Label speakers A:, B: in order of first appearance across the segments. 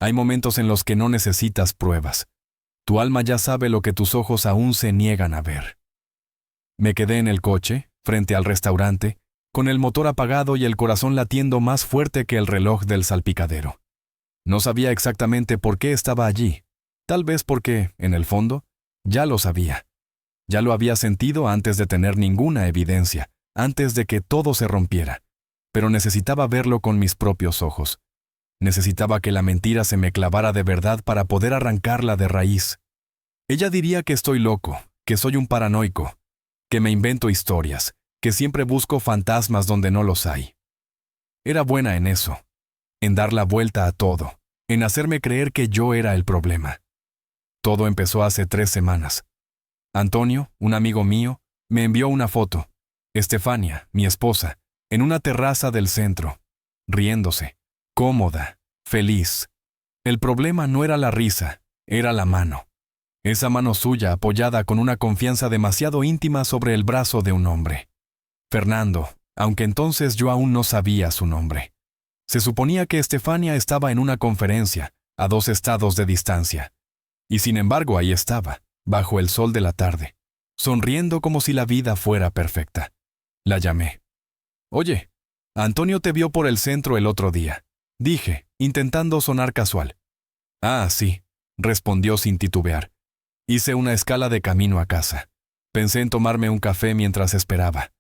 A: Hay momentos en los que no necesitas pruebas. Tu alma ya sabe lo que tus ojos aún se niegan a ver. Me quedé en el coche, frente al restaurante, con el motor apagado y el corazón latiendo más fuerte que el reloj del salpicadero. No sabía exactamente por qué estaba allí. Tal vez porque, en el fondo, ya lo sabía. Ya lo había sentido antes de tener ninguna evidencia, antes de que todo se rompiera. Pero necesitaba verlo con mis propios ojos. Necesitaba que la mentira se me clavara de verdad para poder arrancarla de raíz. Ella diría que estoy loco, que soy un paranoico, que me invento historias, que siempre busco fantasmas donde no los hay. Era buena en eso, en dar la vuelta a todo, en hacerme creer que yo era el problema. Todo empezó hace 3 semanas. Antonio, un amigo mío, me envió una foto. Estefania, mi esposa, en una terraza del centro, riéndose, cómoda, feliz. El problema no era la risa, era la mano. Esa mano suya apoyada con una confianza demasiado íntima sobre el brazo de un hombre. Fernando, aunque entonces yo aún no sabía su nombre. Se suponía que Estefania estaba en una conferencia, a 2 estados de distancia. Y sin embargo ahí estaba, bajo el sol de la tarde, sonriendo como si la vida fuera perfecta. La llamé. «Oye, Antonio te vio por el centro el otro día», dije, intentando sonar casual. «Ah, sí», respondió sin titubear. Hice una escala de camino a casa. Pensé en tomarme un café mientras esperaba.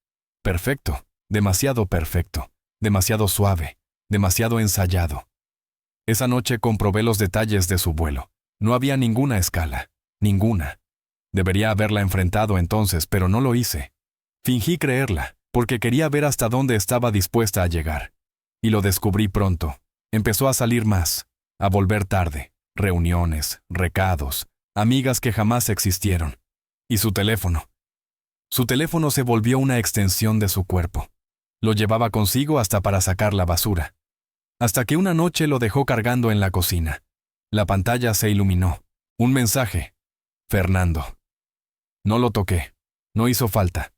A: Perfecto, demasiado perfecto, demasiado suave, demasiado ensayado. Esa noche comprobé los detalles de su vuelo. No había ninguna escala, ninguna. Debería haberla enfrentado entonces, pero no lo hice. Fingí creerla, porque quería ver hasta dónde estaba dispuesta a llegar. Y lo descubrí pronto. Empezó a salir más, a volver tarde, reuniones, recados, amigas que jamás existieron. Y su teléfono. Su teléfono se volvió una extensión de su cuerpo. Lo llevaba consigo hasta para sacar la basura. Hasta que una noche lo dejó cargando en la cocina. La pantalla se iluminó. Un mensaje. Fernando. No lo toqué. No hizo falta.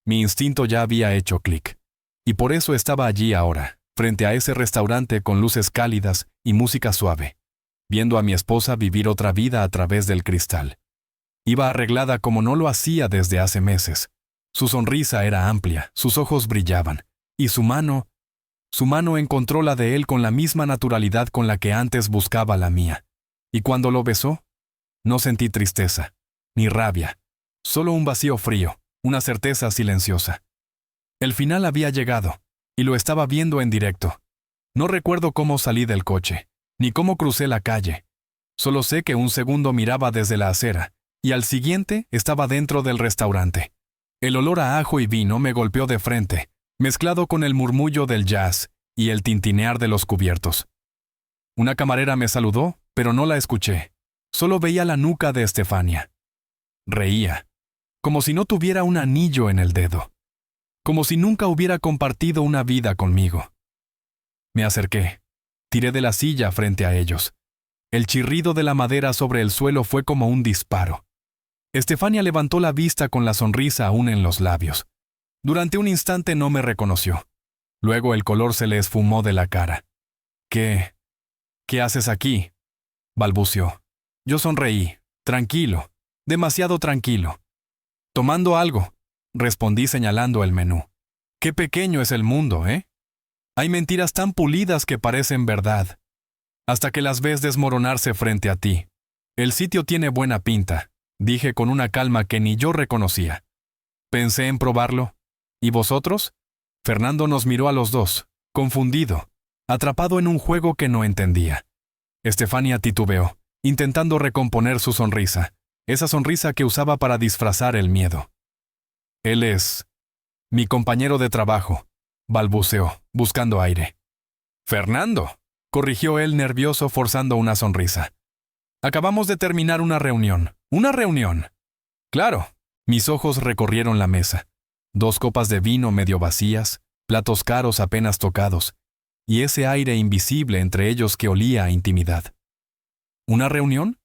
A: Mi instinto ya había hecho clic. Y por eso estaba allí ahora, frente a ese restaurante con luces cálidas y música suave, viendo a mi esposa vivir otra vida a través del cristal. Iba arreglada como no lo hacía desde hace meses. Su sonrisa era amplia, sus ojos brillaban, y su mano encontró la de él con la misma naturalidad con la que antes buscaba la mía. Y cuando lo besó, no sentí tristeza, ni rabia, solo un vacío frío, una certeza silenciosa. El final había llegado, y lo estaba viendo en directo. No recuerdo cómo salí del coche, ni cómo crucé la calle. Solo sé que un segundo miraba desde la acera, y al siguiente estaba dentro del restaurante. El olor a ajo y vino me golpeó de frente, mezclado con el murmullo del jazz y el tintinear de los cubiertos. Una camarera me saludó, pero no la escuché. Solo veía la nuca de Estefania. Reía, como si no tuviera un anillo en el dedo, como si nunca hubiera compartido una vida conmigo. Me acerqué, tiré de la silla frente a ellos. El chirrido de la madera sobre el suelo fue como un disparo. Estefania levantó la vista con la sonrisa aún en los labios. Durante un instante no me reconoció. Luego el color se le esfumó de la cara. ¿Qué haces aquí?», balbuceó. Yo sonreí, tranquilo, demasiado tranquilo. «Tomando algo», respondí señalando el menú. «Qué pequeño es el mundo, ¿eh? Hay mentiras tan pulidas que parecen verdad, hasta que las ves desmoronarse frente a ti. El sitio tiene buena pinta», dije con una calma que ni yo reconocía. Pensé en probarlo. ¿Y vosotros? Fernando nos miró a los dos, confundido, atrapado en un juego que no entendía. Estefania titubeó, intentando recomponer su sonrisa, esa sonrisa que usaba para disfrazar el miedo. «Él es mi compañero de trabajo», balbuceó, buscando aire. «Fernando», corrigió él nervioso forzando una sonrisa. «Acabamos de terminar una reunión». «¿Una reunión?» «Claro». Mis ojos recorrieron la mesa. 2 copas de vino medio vacías, platos caros apenas tocados, y ese aire invisible entre ellos que olía a intimidad. «¿Una reunión?»,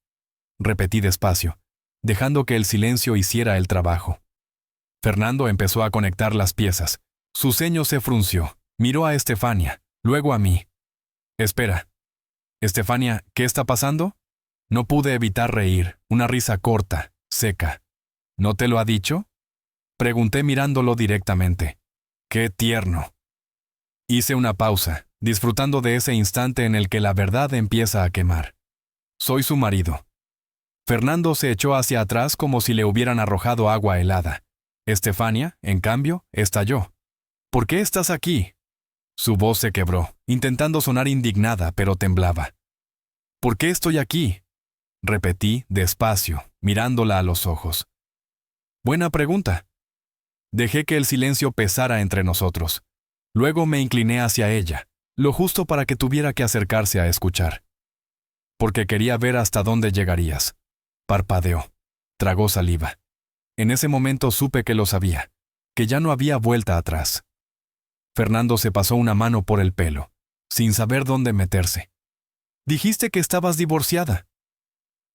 A: repetí despacio, dejando que el silencio hiciera el trabajo. Fernando empezó a conectar las piezas. Su ceño se frunció, miró a Estefania, luego a mí. «Espera». Estefania, ¿qué está pasando? No pude evitar reír, una risa corta, seca. ¿No te lo ha dicho? Pregunté mirándolo directamente. ¡Qué tierno! Hice una pausa, disfrutando de ese instante en el que la verdad empieza a quemar. Soy su marido. Fernando se echó hacia atrás como si le hubieran arrojado agua helada. Estefania, en cambio, estalló. ¿Por qué estás aquí? Su voz se quebró, intentando sonar indignada, pero temblaba. ¿Por qué estoy aquí? Repetí, despacio, mirándola a los ojos. Buena pregunta. Dejé que el silencio pesara entre nosotros. Luego me incliné hacia ella, lo justo para que tuviera que acercarse a escuchar. Porque quería ver hasta dónde llegarías. Parpadeó. Tragó saliva. En ese momento supe que lo sabía, que ya no había vuelta atrás. Fernando se pasó una mano por el pelo, sin saber dónde meterse. Dijiste que estabas divorciada.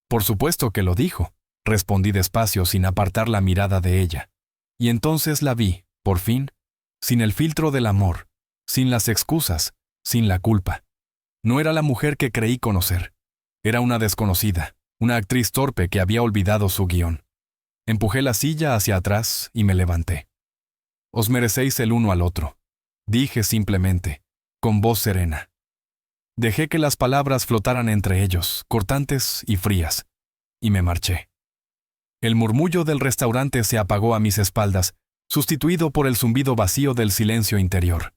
A: Por supuesto que lo dijo, respondí despacio sin apartar la mirada de ella. Y entonces la vi, por fin, sin el filtro del amor, sin las excusas, sin la culpa. No era la mujer que creí conocer. Era una desconocida, una actriz torpe que había olvidado su guión. Empujé la silla hacia atrás y me levanté. Os merecéis el uno al otro, dije simplemente, con voz serena. Dejé que las palabras flotaran entre ellos, cortantes y frías, y me marché. El murmullo del restaurante se apagó a mis espaldas, sustituido por el zumbido vacío del silencio interior.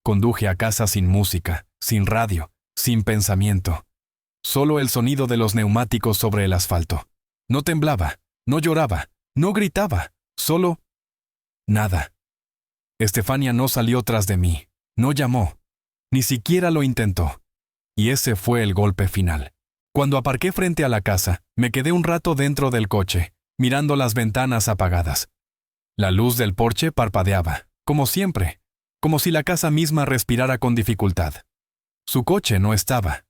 A: Conduje a casa sin música, sin radio, sin pensamiento. Solo el sonido de los neumáticos sobre el asfalto. No temblaba, no lloraba, no gritaba, solo nada. Estefania no salió tras de mí, no llamó, ni siquiera lo intentó. Y ese fue el golpe final. Cuando aparqué frente a la casa, me quedé un rato dentro del coche, mirando las ventanas apagadas. La luz del porche parpadeaba, como siempre, como si la casa misma respirara con dificultad. Su coche no estaba.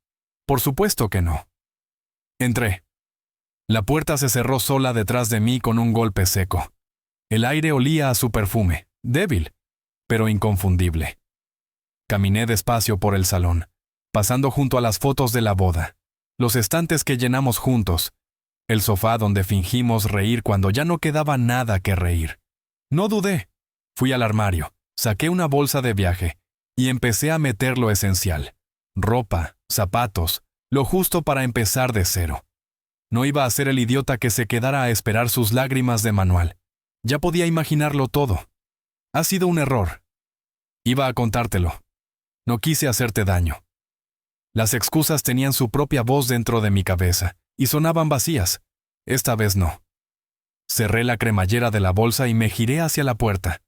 A: Por supuesto que no. Entré. La puerta se cerró sola detrás de mí con un golpe seco. El aire olía a su perfume, débil, pero inconfundible. Caminé despacio por el salón, pasando junto a las fotos de la boda, los estantes que llenamos juntos, el sofá donde fingimos reír cuando ya no quedaba nada que reír. No dudé. Fui al armario, saqué una bolsa de viaje y empecé a meter lo esencial. Ropa, zapatos, lo justo para empezar de cero. No iba a ser el idiota que se quedara a esperar sus lágrimas de manual. Ya podía imaginarlo todo. Ha sido un error. Iba a contártelo. No quise hacerte daño. Las excusas tenían su propia voz dentro de mi cabeza y sonaban vacías. Esta vez no. Cerré la cremallera de la bolsa y me giré hacia la puerta.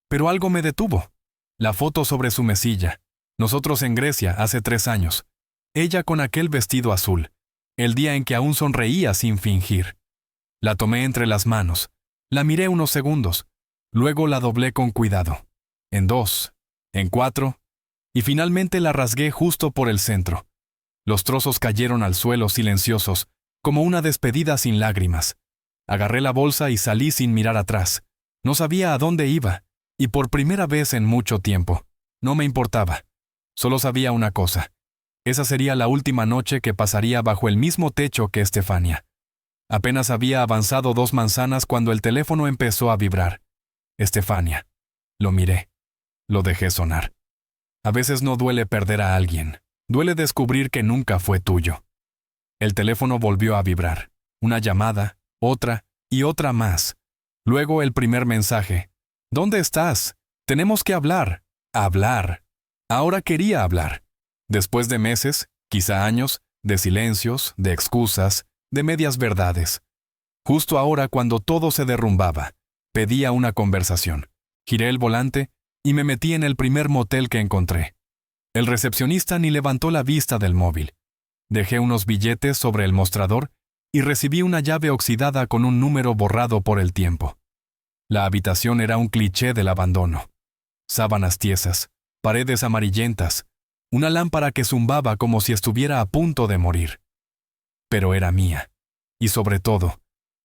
A: Pero algo me detuvo. La foto sobre su mesilla. Nosotros en Grecia hace 3 años. Ella con aquel vestido azul. El día en que aún sonreía sin fingir. La tomé entre las manos. La miré unos segundos. Luego la doblé con cuidado. En 2, en 4, y finalmente la rasgué justo por el centro. Los trozos cayeron al suelo silenciosos, como una despedida sin lágrimas. Agarré la bolsa y salí sin mirar atrás. No sabía a dónde iba, y por primera vez en mucho tiempo. No me importaba. Solo sabía una cosa. Esa sería la última noche que pasaría bajo el mismo techo que Estefania. Apenas había avanzado 2 manzanas cuando el teléfono empezó a vibrar. Estefania. Lo miré. Lo dejé sonar. A veces no duele perder a alguien. Duele descubrir que nunca fue tuyo. El teléfono volvió a vibrar. Una llamada, otra y otra más. Luego el primer mensaje. ¿Dónde estás? Tenemos que hablar. Hablar. Ahora quería hablar. Después de meses, quizá años, de silencios, de excusas, de medias verdades. Justo ahora, cuando todo se derrumbaba, pedía una conversación. Giré el volante y me metí en el primer motel que encontré. El recepcionista ni levantó la vista del móvil. Dejé unos billetes sobre el mostrador y recibí una llave oxidada con un número borrado por el tiempo. La habitación era un cliché del abandono. Sábanas tiesas, paredes amarillentas, una lámpara que zumbaba como si estuviera a punto de morir. Pero era mía. Y sobre todo,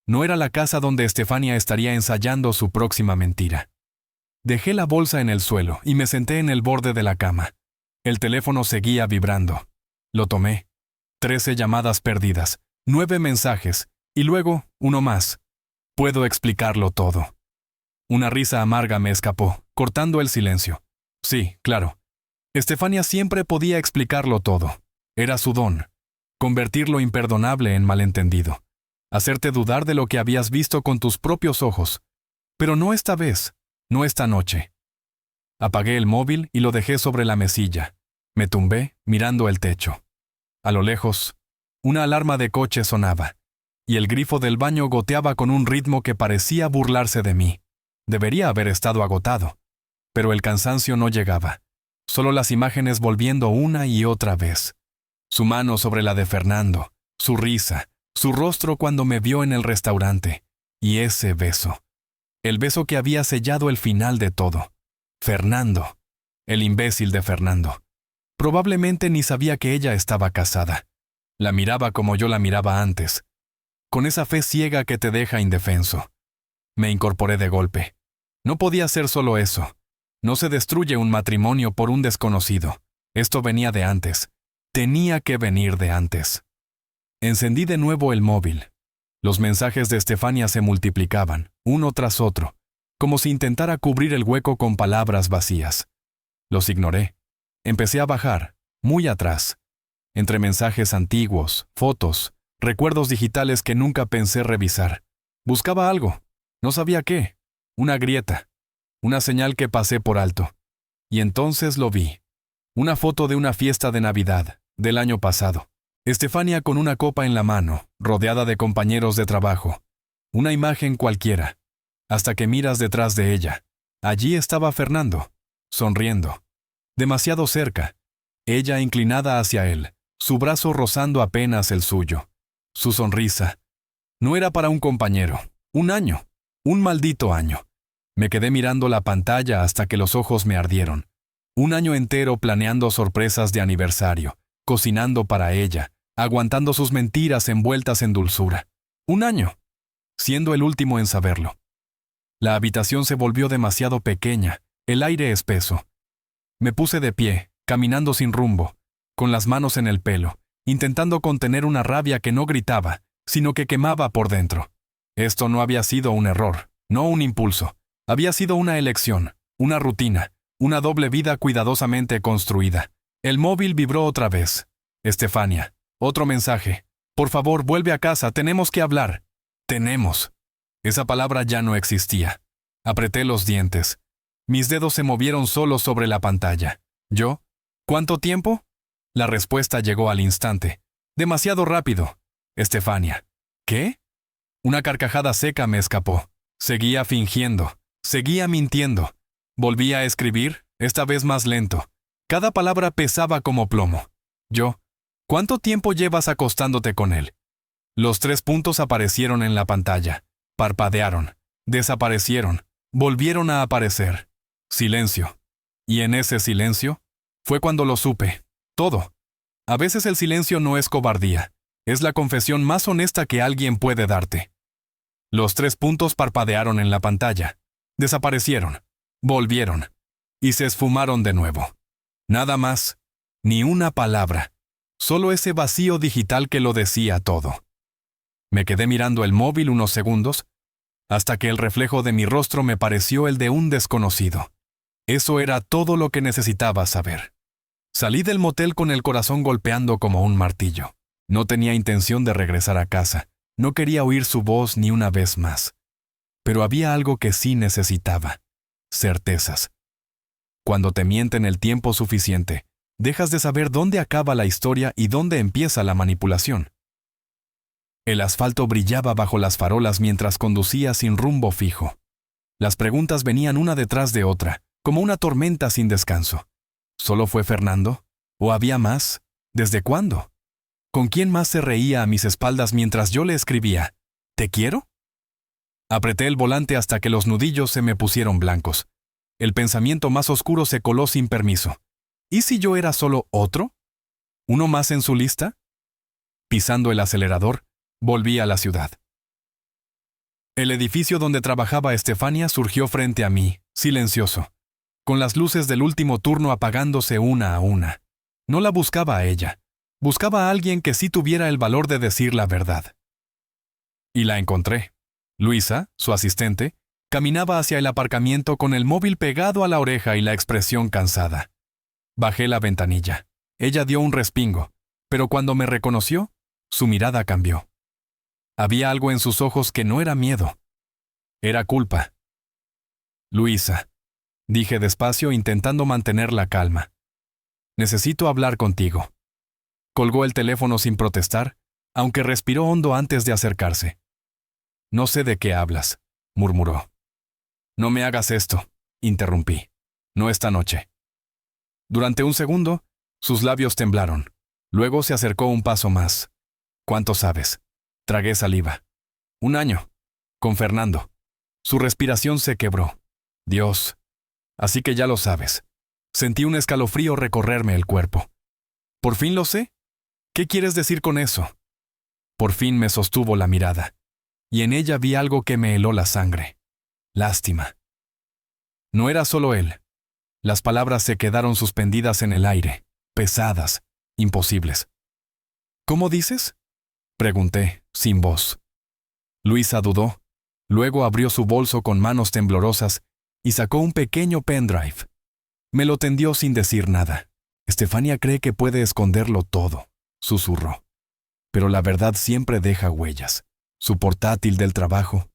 A: no era la casa donde Estefania estaría ensayando su próxima mentira. Dejé la bolsa en el suelo y me senté en el borde de la cama. El teléfono seguía vibrando. Lo tomé, 13 llamadas perdidas, 9 mensajes, y luego uno más. Puedo explicarlo todo. Una risa amarga me escapó, cortando el silencio. Sí, claro. Estefania siempre podía explicarlo todo. Era su don. Convertir lo imperdonable en malentendido. Hacerte dudar de lo que habías visto con tus propios ojos. Pero no esta vez, no esta noche. Apagué el móvil y lo dejé sobre la mesilla. Me tumbé, mirando el techo. A lo lejos, una alarma de coche sonaba, y el grifo del baño goteaba con un ritmo que parecía burlarse de mí. Debería haber estado agotado, pero el cansancio no llegaba. Solo las imágenes volviendo una y otra vez. Su mano sobre la de Fernando, su risa, su rostro cuando me vio en el restaurante, y ese beso. El beso que había sellado el final de todo. Fernando. El imbécil de Fernando. Probablemente ni sabía que ella estaba casada. La miraba como yo la miraba antes, con esa fe ciega que te deja indefenso. Me incorporé de golpe. No podía ser solo eso. No se destruye un matrimonio por un desconocido. Esto venía de antes. Tenía que venir de antes. Encendí de nuevo el móvil. Los mensajes de Estefania se multiplicaban, uno tras otro, como si intentara cubrir el hueco con palabras vacías. Los ignoré. Empecé a bajar, muy atrás, entre mensajes antiguos, fotos, recuerdos digitales que nunca pensé revisar. Buscaba algo, no sabía qué, una grieta, una señal que pasé por alto. Y entonces lo vi. Una foto de una fiesta de Navidad, del año pasado. Estefania con una copa en la mano, rodeada de compañeros de trabajo. Una imagen cualquiera, hasta que miras detrás de ella. Allí estaba Fernando, sonriendo. Demasiado cerca, ella inclinada hacia él, su brazo rozando apenas el suyo. Su sonrisa. No era para un compañero, un año, un maldito año. Me quedé mirando la pantalla hasta que los ojos me ardieron. Un año entero planeando sorpresas de aniversario, cocinando para ella, aguantando sus mentiras envueltas en dulzura. Un año, siendo el último en saberlo. La habitación se volvió demasiado pequeña, el aire espeso. Me puse de pie, caminando sin rumbo, con las manos en el pelo, intentando contener una rabia que no gritaba, sino que quemaba por dentro. Esto no había sido un error, no un impulso. Había sido una elección, una rutina, una doble vida cuidadosamente construida. El móvil vibró otra vez. Estefania, otro mensaje. Por favor, vuelve a casa, tenemos que hablar. Tenemos. Esa palabra ya no existía. Apreté los dientes. Mis dedos se movieron solos sobre la pantalla. ¿Yo? ¿Cuánto tiempo? La respuesta llegó al instante. Demasiado rápido. Estefania. ¿Qué? Una carcajada seca me escapó. Seguía fingiendo. Seguía mintiendo. Volví a escribir, esta vez más lento. Cada palabra pesaba como plomo. Yo. ¿Cuánto tiempo llevas acostándote con él? Los 3 puntos aparecieron en la pantalla. Parpadearon. Desaparecieron. Volvieron a aparecer. Silencio. Y en ese silencio, fue cuando lo supe. Todo. A veces el silencio no es cobardía. Es la confesión más honesta que alguien puede darte. Los 3 puntos parpadearon en la pantalla. Desaparecieron. Volvieron. Y se esfumaron de nuevo. Nada más. Ni una palabra. Solo ese vacío digital que lo decía todo. Me quedé mirando el móvil unos segundos, hasta que el reflejo de mi rostro me pareció el de un desconocido. Eso era todo lo que necesitaba saber. Salí del motel con el corazón golpeando como un martillo. No tenía intención de regresar a casa. No quería oír su voz ni una vez más. Pero había algo que sí necesitaba. Certezas. Cuando te mienten el tiempo suficiente, dejas de saber dónde acaba la historia y dónde empieza la manipulación. El asfalto brillaba bajo las farolas mientras conducía sin rumbo fijo. Las preguntas venían una detrás de otra, como una tormenta sin descanso. ¿Solo fue Fernando? ¿O había más? ¿Desde cuándo? ¿Con quién más se reía a mis espaldas mientras yo le escribía? ¿Te quiero? Apreté el volante hasta que los nudillos se me pusieron blancos. El pensamiento más oscuro se coló sin permiso. ¿Y si yo era solo otro? ¿Uno más en su lista? Pisando el acelerador, volví a la ciudad. El edificio donde trabajaba Estefania surgió frente a mí, silencioso, con las luces del último turno apagándose una a una. No la buscaba a ella. Buscaba a alguien que sí tuviera el valor de decir la verdad. Y la encontré. Luisa, su asistente, caminaba hacia el aparcamiento con el móvil pegado a la oreja y la expresión cansada. Bajé la ventanilla. Ella dio un respingo, pero cuando me reconoció, su mirada cambió. Había algo en sus ojos que no era miedo. Era culpa. Luisa, dije despacio intentando mantener la calma. Necesito hablar contigo. Colgó el teléfono sin protestar, aunque respiró hondo antes de acercarse. No sé de qué hablas, murmuró. No me hagas esto, interrumpí. No esta noche. Durante un segundo, sus labios temblaron. Luego se acercó un paso más. ¿Cuánto sabes? Tragué saliva. 1 año. Con Fernando. Su respiración se quebró. Dios. Así que ya lo sabes. Sentí un escalofrío recorrerme el cuerpo. ¿Por fin lo sé? ¿Qué quieres decir con eso? Por fin me sostuvo la mirada. Y en ella vi algo que me heló la sangre. Lástima. No era solo él. Las palabras se quedaron suspendidas en el aire, pesadas, imposibles. ¿Cómo dices? Pregunté, sin voz. Luisa dudó. Luego abrió su bolso con manos temblorosas y sacó un pequeño pendrive. Me lo tendió sin decir nada. Estefania cree que puede esconderlo todo, susurró. Pero la verdad siempre deja huellas. Su portátil del trabajo.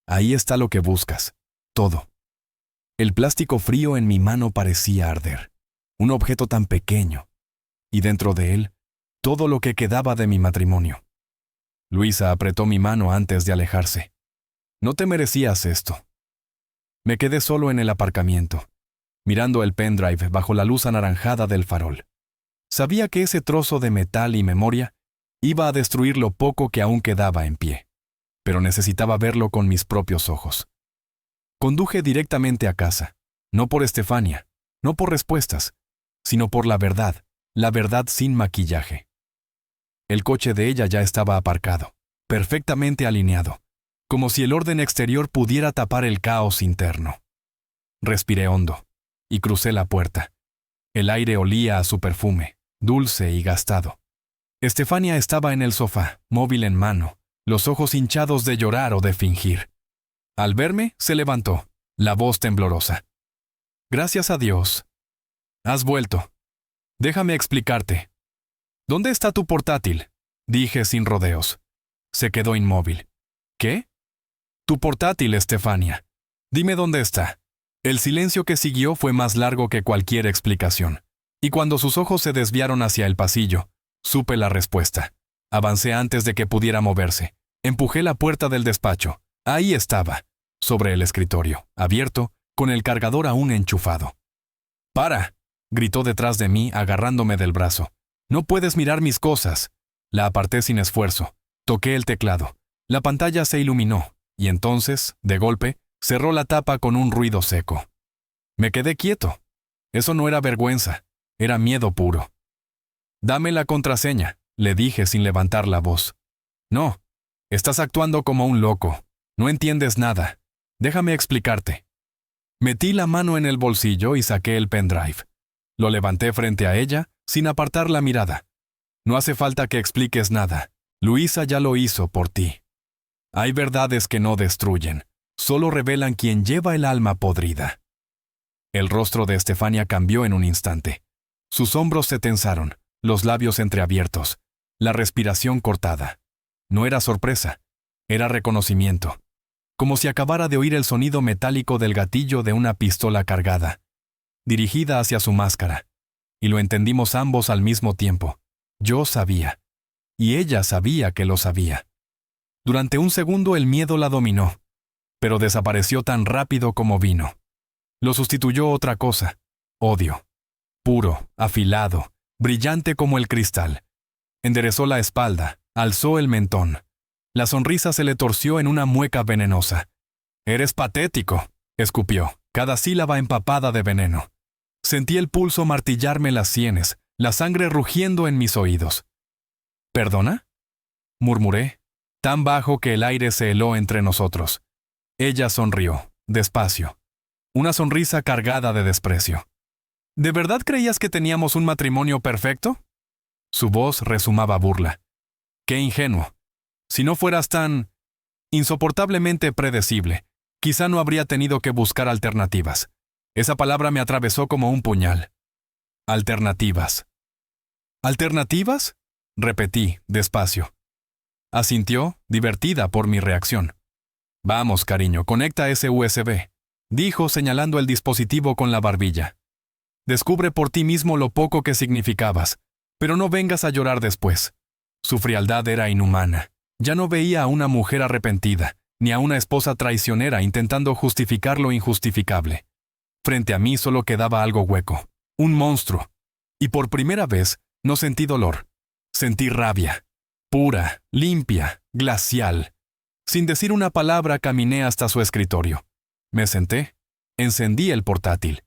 A: Ahí está lo que buscas. Todo. El plástico frío en mi mano parecía arder. Un objeto tan pequeño. Y dentro de él, todo lo que quedaba de mi matrimonio. Luisa apretó mi mano antes de alejarse. No te merecías esto. Me quedé solo en el aparcamiento, mirando el pendrive bajo la luz anaranjada del farol. Sabía que ese trozo de metal y memoria iba a destruir lo poco que aún quedaba en pie, pero necesitaba verlo con mis propios ojos. Conduje directamente a casa, no por Estefania, no por respuestas, sino por la verdad sin maquillaje. El coche de ella ya estaba aparcado, perfectamente alineado, como si el orden exterior pudiera tapar el caos interno. Respiré hondo y crucé la puerta. El aire olía a su perfume, dulce y gastado. Estefania estaba en el sofá, móvil en mano, los ojos hinchados de llorar o de fingir. Al verme, se levantó, la voz temblorosa. Gracias a Dios. Has vuelto. Déjame explicarte. ¿Dónde está tu portátil? Dije sin rodeos. Se quedó inmóvil. ¿Qué? Tu portátil, Estefania. Dime dónde está. El silencio que siguió fue más largo que cualquier explicación. Y cuando sus ojos se desviaron hacia el pasillo, supe la respuesta. Avancé antes de que pudiera moverse. Empujé la puerta del despacho. Ahí estaba, sobre el escritorio, abierto, con el cargador aún enchufado. ¡Para!, gritó detrás de mí, agarrándome del brazo. No puedes mirar mis cosas. La aparté sin esfuerzo. Toqué el teclado. La pantalla se iluminó, y entonces, de golpe, cerró la tapa con un ruido seco. Me quedé quieto. Eso no era vergüenza, era miedo puro. Dame la contraseña, le dije sin levantar la voz. No, estás actuando como un loco. No entiendes nada. Déjame explicarte. Metí la mano en el bolsillo y saqué el pendrive. Lo levanté frente a ella, sin apartar la mirada. No hace falta que expliques nada. Luisa ya lo hizo por ti. Hay verdades que no destruyen, solo revelan quién lleva el alma podrida. El rostro de Estefania cambió en un instante. Sus hombros se tensaron, los labios entreabiertos, la respiración cortada. No era sorpresa, era reconocimiento. Como si acabara de oír el sonido metálico del gatillo de una pistola cargada, dirigida hacia su máscara. Y lo entendimos ambos al mismo tiempo. Yo sabía. Y ella sabía que lo sabía. Durante un segundo el miedo la dominó, pero desapareció tan rápido como vino. Lo sustituyó otra cosa, odio. Puro, afilado, brillante como el cristal. Enderezó la espalda, alzó el mentón. La sonrisa se le torció en una mueca venenosa. «Eres patético», escupió, cada sílaba empapada de veneno. Sentí el pulso martillarme las sienes, la sangre rugiendo en mis oídos. ¿Perdona?, murmuré, tan bajo que el aire se heló entre nosotros. Ella sonrió, despacio. Una sonrisa cargada de desprecio. ¿De verdad creías que teníamos un matrimonio perfecto? Su voz rezumaba burla. ¡Qué ingenuo! Si no fueras tan insoportablemente predecible, quizá no habría tenido que buscar alternativas. Esa palabra me atravesó como un puñal. Alternativas. ¿Alternativas? Repetí, despacio. Asintió, divertida por mi reacción. Vamos, cariño, conecta ese USB, dijo señalando el dispositivo con la barbilla. Descubre por ti mismo lo poco que significabas, pero no vengas a llorar después. Su frialdad era inhumana. Ya no veía a una mujer arrepentida, ni a una esposa traicionera intentando justificar lo injustificable. Frente a mí solo quedaba algo hueco, un monstruo. Y por primera vez no sentí dolor. Sentí rabia. Pura, limpia, glacial. Sin decir una palabra caminé hasta su escritorio. Me senté, encendí el portátil.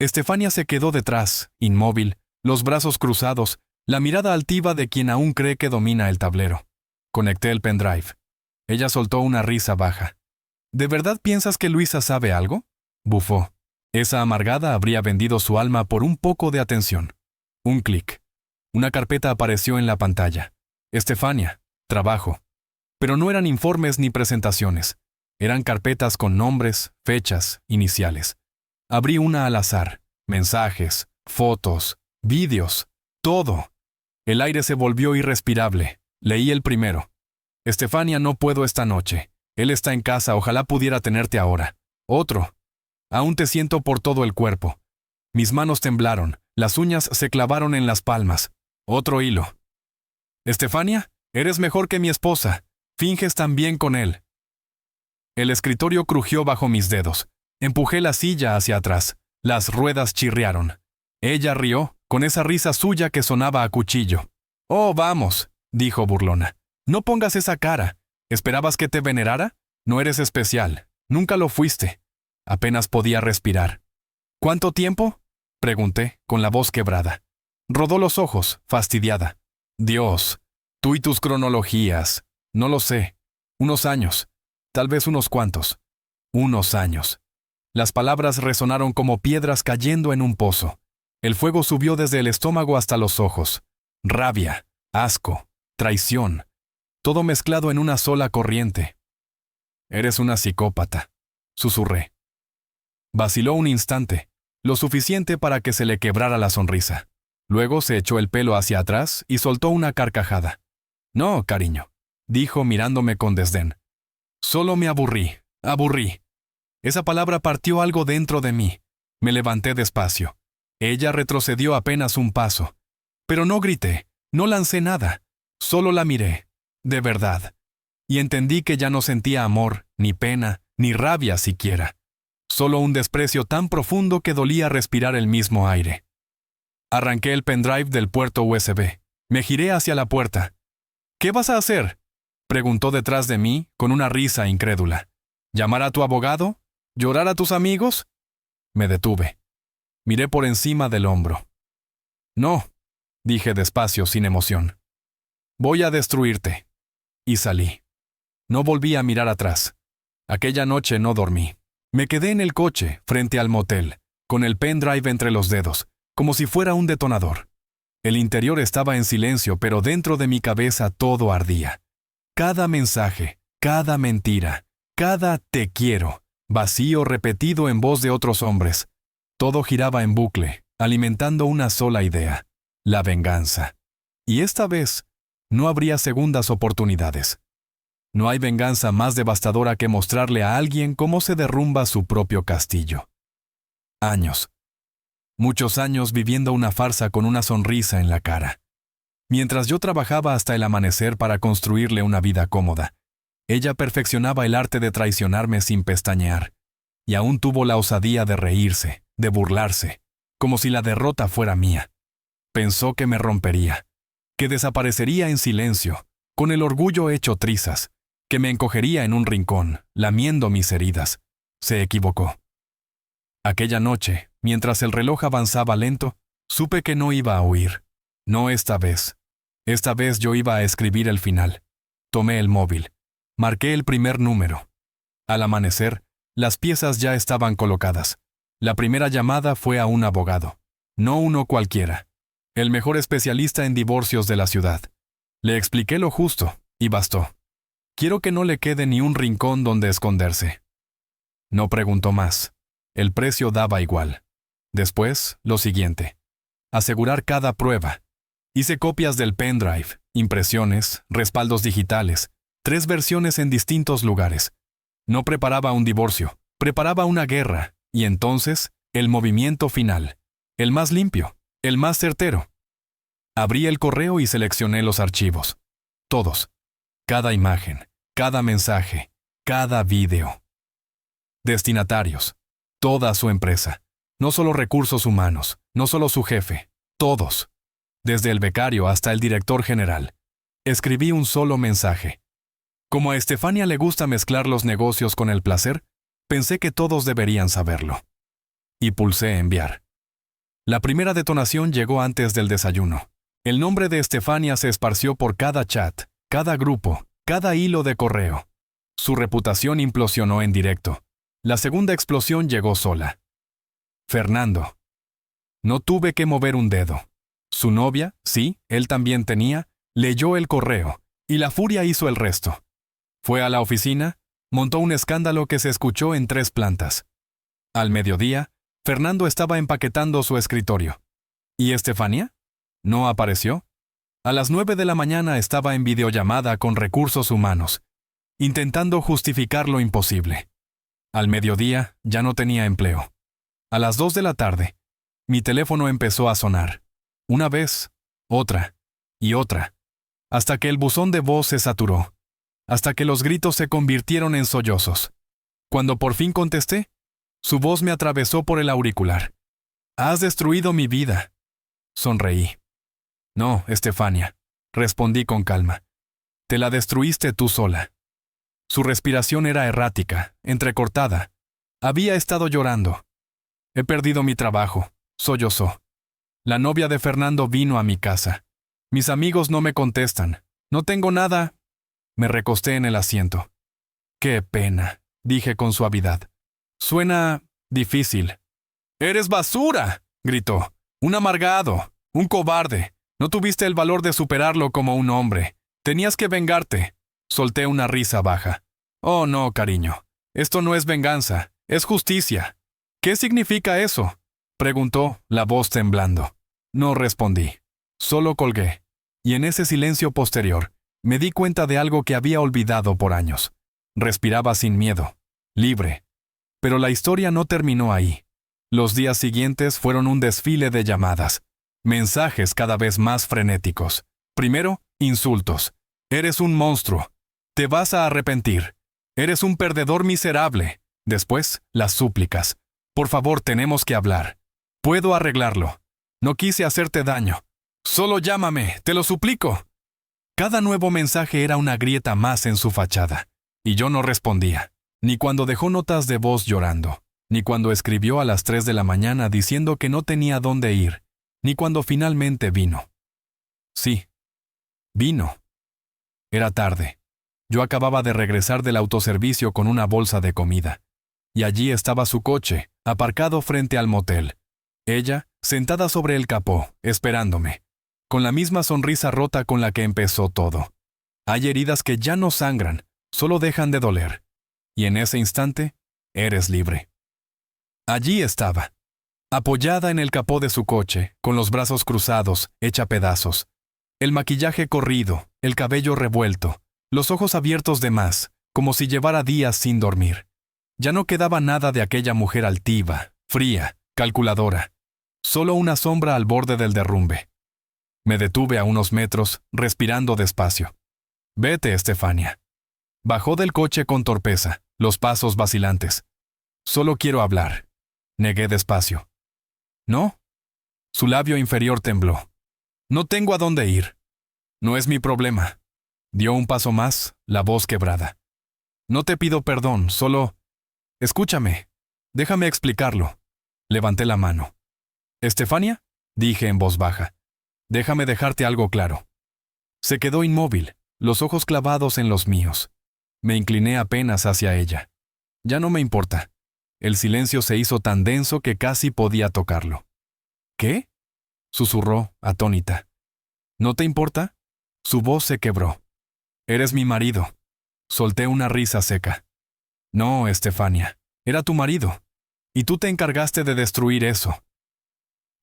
A: Estefania se quedó detrás, inmóvil, los brazos cruzados, la mirada altiva de quien aún cree que domina el tablero. Conecté el pendrive. Ella soltó una risa baja. ¿De verdad piensas que Luisa sabe algo? Bufó. Esa amargada habría vendido su alma por un poco de atención. Un clic. Una carpeta apareció en la pantalla. Estefania, trabajo. Pero no eran informes ni presentaciones. Eran carpetas con nombres, fechas, iniciales. Abrí una al azar. Mensajes, fotos, vídeos, todo. El aire se volvió irrespirable. Leí el primero. Estefania, no puedo esta noche. Él está en casa, ojalá pudiera tenerte ahora. Otro. Aún te siento por todo el cuerpo. Mis manos temblaron, las uñas se clavaron en las palmas. Otro hilo. Estefania, eres mejor que mi esposa. Finges tan bien con él. El escritorio crujió bajo mis dedos. Empujé la silla hacia atrás. Las ruedas chirriaron. Ella rió, con esa risa suya que sonaba a cuchillo. Oh, vamos, dijo burlona. No pongas esa cara. ¿Esperabas que te venerara? No eres especial. Nunca lo fuiste. Apenas podía respirar. ¿Cuánto tiempo? Pregunté, con la voz quebrada. Rodó los ojos, fastidiada. Dios, tú y tus cronologías. No lo sé. Unos años. Tal vez unos cuantos. Unos años. Las palabras resonaron como piedras cayendo en un pozo. El fuego subió desde el estómago hasta los ojos. Rabia, asco, traición. Todo mezclado en una sola corriente. Eres una psicópata, susurré. Vaciló un instante, lo suficiente para que se le quebrara la sonrisa. Luego se echó el pelo hacia atrás y soltó una carcajada. No, cariño, dijo mirándome con desdén. Solo me aburrí. Esa palabra partió algo dentro de mí. Me levanté despacio. Ella retrocedió apenas un paso. Pero no grité, no lancé nada. Solo la miré, de verdad. Y entendí que ya no sentía amor, ni pena, ni rabia siquiera. Solo un desprecio tan profundo que dolía respirar el mismo aire. Arranqué el pendrive del puerto USB. Me giré hacia la puerta. ¿Qué vas a hacer?, preguntó detrás de mí con una risa incrédula. ¿Llamar a tu abogado? ¿Llorar a tus amigos? Me detuve. Miré por encima del hombro. No, dije despacio, sin emoción. Voy a destruirte. Y salí. No volví a mirar atrás. Aquella noche no dormí. Me quedé en el coche, frente al motel, con el pendrive entre los dedos, como si fuera un detonador. El interior estaba en silencio, pero dentro de mi cabeza todo ardía. Cada mensaje, cada mentira, cada te quiero, vacío repetido en voz de otros hombres. Todo giraba en bucle, alimentando una sola idea: la venganza. Y esta vez, no habría segundas oportunidades. No hay venganza más devastadora que mostrarle a alguien cómo se derrumba su propio castillo. Años. Muchos años viviendo una farsa con una sonrisa en la cara. Mientras yo trabajaba hasta el amanecer para construirle una vida cómoda, ella perfeccionaba el arte de traicionarme sin pestañear, y aún tuvo la osadía de reírse, de burlarse, como si la derrota fuera mía. Pensó que me rompería, que desaparecería en silencio, con el orgullo hecho trizas, que me encogería en un rincón, lamiendo mis heridas. Se equivocó. Aquella noche, mientras el reloj avanzaba lento, supe que no iba a huir. No esta vez. Esta vez yo iba a escribir el final. Tomé el móvil. Marqué el primer número. Al amanecer, las piezas ya estaban colocadas. La primera llamada fue a un abogado. No uno cualquiera. El mejor especialista en divorcios de la ciudad. Le expliqué lo justo, y bastó. Quiero que no le quede ni un rincón donde esconderse. No preguntó más. El precio daba igual. Después, lo siguiente. Asegurar cada prueba. Hice copias del pendrive, impresiones, respaldos digitales, 3 versiones en distintos lugares. No preparaba un divorcio, preparaba una guerra, y entonces, el movimiento final. El más limpio, el más certero. Abrí el correo y seleccioné los archivos. Todos. Cada imagen, cada mensaje, cada vídeo. Destinatarios. Toda su empresa. No solo recursos humanos, no solo su jefe. Todos. Desde el becario hasta el director general. Escribí un solo mensaje. Como a Estefania le gusta mezclar los negocios con el placer, pensé que todos deberían saberlo. Y pulsé enviar. La primera detonación llegó antes del desayuno. El nombre de Estefania se esparció por cada chat, cada grupo, cada hilo de correo. Su reputación implosionó en directo. La segunda explosión llegó sola. Fernando. No tuve que mover un dedo. Su novia, sí, él también tenía, leyó el correo, y la furia hizo el resto. Fue a la oficina, montó un escándalo que se escuchó en 3 plantas. Al mediodía, Fernando estaba empaquetando su escritorio. ¿Y Estefania? ¿No apareció? A las 9 de la mañana estaba en videollamada con recursos humanos, intentando justificar lo imposible. Al mediodía, ya no tenía empleo. A las 2 de la tarde, mi teléfono empezó a sonar. Una vez, otra, y otra, hasta que el buzón de voz se saturó, hasta que los gritos se convirtieron en sollozos. Cuando por fin contesté, su voz me atravesó por el auricular. «Has destruido mi vida». Sonreí. «No, Estefania», respondí con calma. «Te la destruiste tú sola». Su respiración era errática, entrecortada. Había estado llorando. «He perdido mi trabajo», sollozó. «La novia de Fernando vino a mi casa. Mis amigos no me contestan. No tengo nada». Me recosté en el asiento. «Qué pena», dije con suavidad. «Suena difícil». «¡Eres basura!», gritó. «Un amargado, un cobarde. No tuviste el valor de superarlo como un hombre. Tenías que vengarte». Solté una risa baja. «Oh, no, cariño. Esto no es venganza, es justicia». «¿Qué significa eso?», preguntó, la voz temblando. No respondí. Solo colgué. Y en ese silencio posterior, me di cuenta de algo que había olvidado por años. Respiraba sin miedo, libre. Pero la historia no terminó ahí. Los días siguientes fueron un desfile de llamadas, mensajes cada vez más frenéticos. Primero, insultos. «Eres un monstruo. Te vas a arrepentir. Eres un perdedor miserable». Después, las súplicas. «Por favor, tenemos que hablar. Puedo arreglarlo. No quise hacerte daño. Solo llámame, te lo suplico». Cada nuevo mensaje era una grieta más en su fachada. Y yo no respondía. Ni cuando dejó notas de voz llorando. Ni cuando escribió a las 3 de la mañana diciendo que no tenía dónde ir. Ni cuando finalmente vino. Sí. Vino. Era tarde. Yo acababa de regresar del autoservicio con una bolsa de comida. Y allí estaba su coche, aparcado frente al motel. Ella, sentada sobre el capó, esperándome, con la misma sonrisa rota con la que empezó todo. Hay heridas que ya no sangran, solo dejan de doler. Y en ese instante, eres libre. Allí estaba, apoyada en el capó de su coche, con los brazos cruzados, hecha pedazos. El maquillaje corrido, el cabello revuelto, los ojos abiertos de más, como si llevara días sin dormir. Ya no quedaba nada de aquella mujer altiva, fría, calculadora. Solo una sombra al borde del derrumbe. Me detuve a unos metros, respirando despacio. «Vete, Estefania». Bajó del coche con torpeza, los pasos vacilantes. «Solo quiero hablar», negué despacio. «¿No?» Su labio inferior tembló. «No tengo a dónde ir». «No es mi problema». Dio un paso más, la voz quebrada. «No te pido perdón, solo... Escúchame. Déjame explicarlo». Levanté la mano. «¿Estefania?», dije en voz baja. «Déjame dejarte algo claro». Se quedó inmóvil, los ojos clavados en los míos. Me incliné apenas hacia ella. Ya no me importa. El silencio se hizo tan denso que casi podía tocarlo. «¿Qué?». susurró, atónita. ¿No te importa? Su voz se quebró. Eres mi marido. Solté una risa seca. No, Estefania, era tu marido. Y tú te encargaste de destruir eso.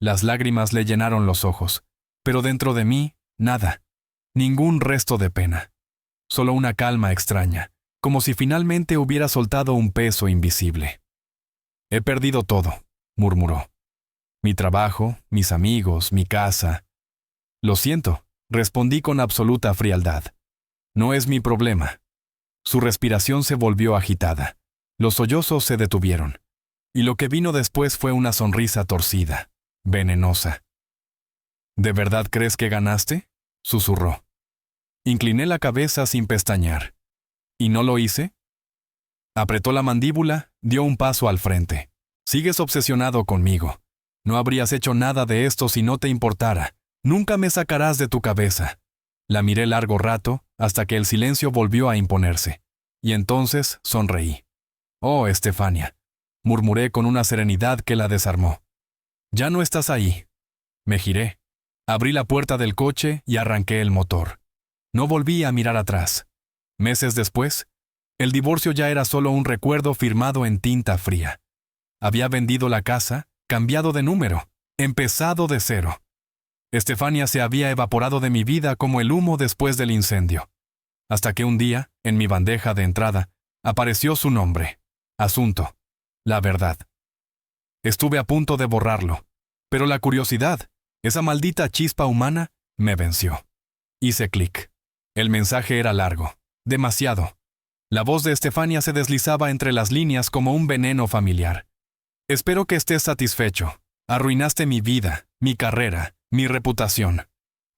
A: Las lágrimas le llenaron los ojos, pero dentro de mí, nada. Ningún resto de pena. Solo una calma extraña, como si finalmente hubiera soltado un peso invisible. He perdido todo, murmuró. Mi trabajo, mis amigos, mi casa. Lo siento, respondí con absoluta frialdad. No es mi problema. Su respiración se volvió agitada. Los sollozos se detuvieron. Y lo que vino después fue una sonrisa torcida, venenosa. ¿De verdad crees que ganaste? Susurró. Incliné la cabeza sin pestañear. ¿Y no lo hice? Apretó la mandíbula, dio un paso al frente. Sigues obsesionado conmigo. No habrías hecho nada de esto si no te importara. Nunca me sacarás de tu cabeza. La miré largo rato, hasta que el silencio volvió a imponerse. Y entonces sonreí. Oh, Estefania, murmuré con una serenidad que la desarmó. Ya no estás ahí. Me giré. Abrí la puerta del coche y arranqué el motor. No volví a mirar atrás. Meses después, el divorcio ya era solo un recuerdo firmado en tinta fría. Había vendido la casa, cambiado de número, empezado de cero. Estefania se había evaporado de mi vida como el humo después del incendio. Hasta que un día, en mi bandeja de entrada, apareció su nombre. Asunto. La verdad. Estuve a punto de borrarlo, pero la curiosidad, esa maldita chispa humana, me venció. Hice clic. El mensaje era largo, demasiado. La voz de Estefania se deslizaba entre las líneas como un veneno familiar. Espero que estés satisfecho. Arruinaste mi vida, mi carrera, mi reputación.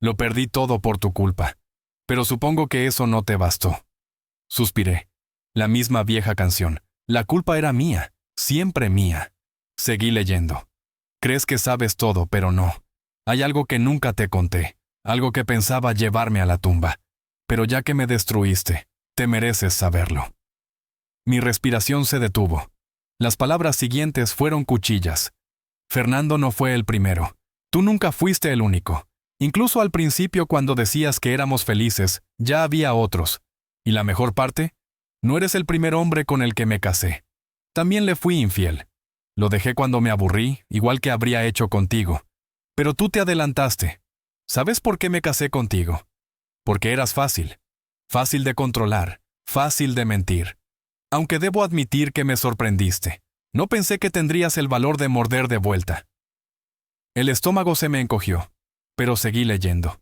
A: Lo perdí todo por tu culpa. Pero supongo que eso no te bastó. Suspiré. La misma vieja canción. La culpa era mía, siempre mía. Seguí leyendo. Crees que sabes todo, pero no. Hay algo que nunca te conté, algo que pensaba llevarme a la tumba. Pero ya que me destruiste, te mereces saberlo. Mi respiración se detuvo. Las palabras siguientes fueron cuchillas. Fernando no fue el primero. Tú nunca fuiste el único. Incluso al principio, cuando decías que éramos felices, ya había otros. Y la mejor parte, no eres el primer hombre con el que me casé. También le fui infiel. Lo dejé cuando me aburrí, igual que habría hecho contigo. Pero tú te adelantaste. ¿Sabes por qué me casé contigo? Porque eras fácil. Fácil de controlar, fácil de mentir. Aunque debo admitir que me sorprendiste. No pensé que tendrías el valor de morder de vuelta. El estómago se me encogió, pero seguí leyendo.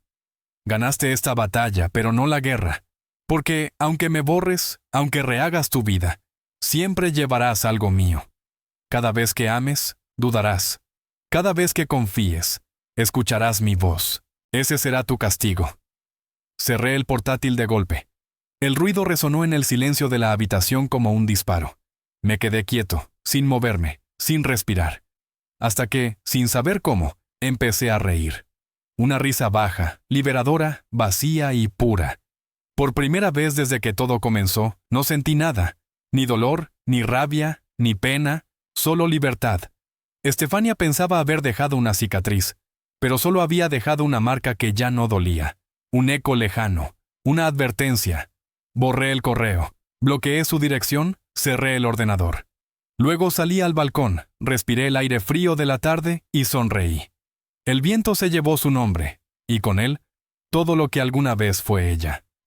A: Ganaste esta batalla, pero no la guerra. Porque, aunque me borres, aunque rehagas tu vida, siempre llevarás algo mío. Cada vez que ames, dudarás. Cada vez que confíes, escucharás mi voz. Ese será tu castigo. Cerré el portátil de golpe. El ruido resonó en el silencio de la habitación como un disparo. Me quedé quieto, sin moverme, sin respirar. Hasta que, sin saber cómo, empecé a reír. Una risa baja, liberadora, vacía y pura. Por primera vez desde que todo comenzó, no sentí nada. Ni dolor, ni rabia, ni pena, solo libertad. Estefania pensaba haber dejado una cicatriz, pero solo había dejado una marca que ya no dolía. Un eco lejano, una advertencia. Borré el correo, bloqueé su dirección, cerré el ordenador. Luego salí al balcón, respiré el aire frío de la tarde y sonreí. El viento se llevó su nombre, y con él, todo lo que alguna vez fue ella.